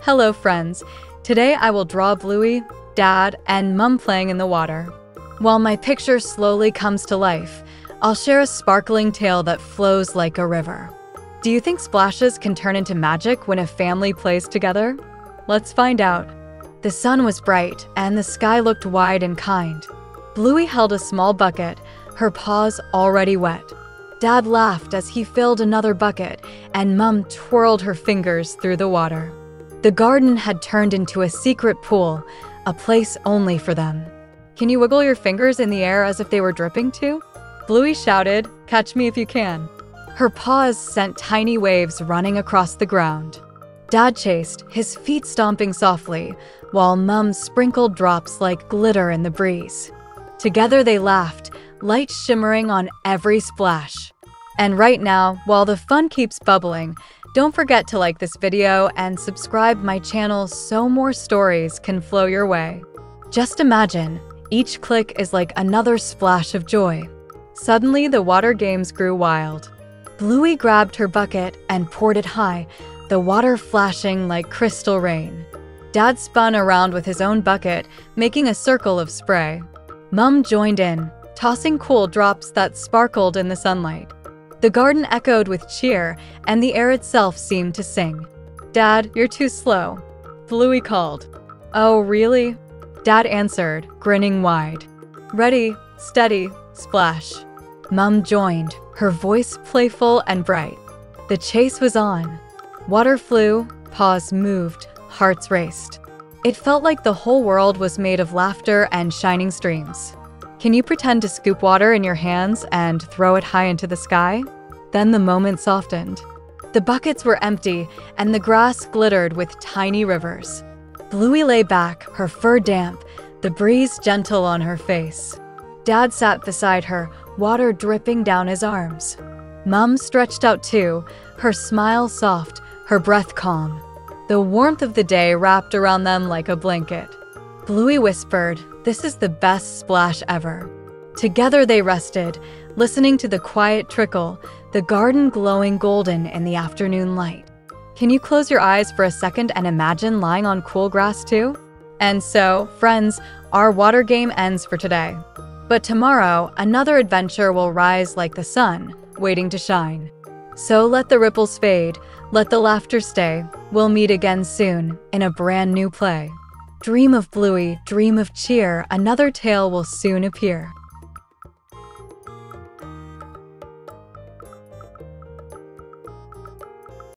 Hello friends, today I will draw Bluey, Dad, and Mum playing in the water. While my picture slowly comes to life, I'll share a sparkling tale that flows like a river. Do you think splashes can turn into magic when a family plays together? Let's find out. The sun was bright and the sky looked wide and kind. Bluey held a small bucket, her paws already wet. Dad laughed as he filled another bucket and Mum twirled her fingers through the water. The garden had turned into a secret pool, a place only for them. Can you wiggle your fingers in the air as if they were dripping too? Bluey shouted, "Catch me if you can." Her paws sent tiny waves running across the ground. Dad chased, his feet stomping softly, while Mum sprinkled drops like glitter in the breeze. Together they laughed, light shimmering on every splash. And right now, while the fun keeps bubbling, don't forget to like this video and subscribe my channel so more stories can flow your way. Just imagine, each click is like another splash of joy. Suddenly, the water games grew wild. Bluey grabbed her bucket and poured it high, the water flashing like crystal rain. Dad spun around with his own bucket, making a circle of spray. Mum joined in, tossing cool drops that sparkled in the sunlight. The garden echoed with cheer, and the air itself seemed to sing. "Dad, you're too slow," Bluey called. "Oh, really?" Dad answered, grinning wide. "Ready, steady, splash." Mum joined, her voice playful and bright. The chase was on. Water flew, paws moved, hearts raced. It felt like the whole world was made of laughter and shining streams. Can you pretend to scoop water in your hands and throw it high into the sky? Then the moment softened. The buckets were empty, and the grass glittered with tiny rivers. Bluey lay back, her fur damp, the breeze gentle on her face. Dad sat beside her, water dripping down his arms. Mum stretched out too, her smile soft, her breath calm. The warmth of the day wrapped around them like a blanket. Bluey whispered, "This is the best splash ever." Together they rested, listening to the quiet trickle, the garden glowing golden in the afternoon light. Can you close your eyes for a second and imagine lying on cool grass too? And so, friends, our water game ends for today. But tomorrow, another adventure will rise like the sun, waiting to shine. So let the ripples fade, let the laughter stay. We'll meet again soon in a brand new play. Dream of Bluey, dream of cheer, another tale will soon appear.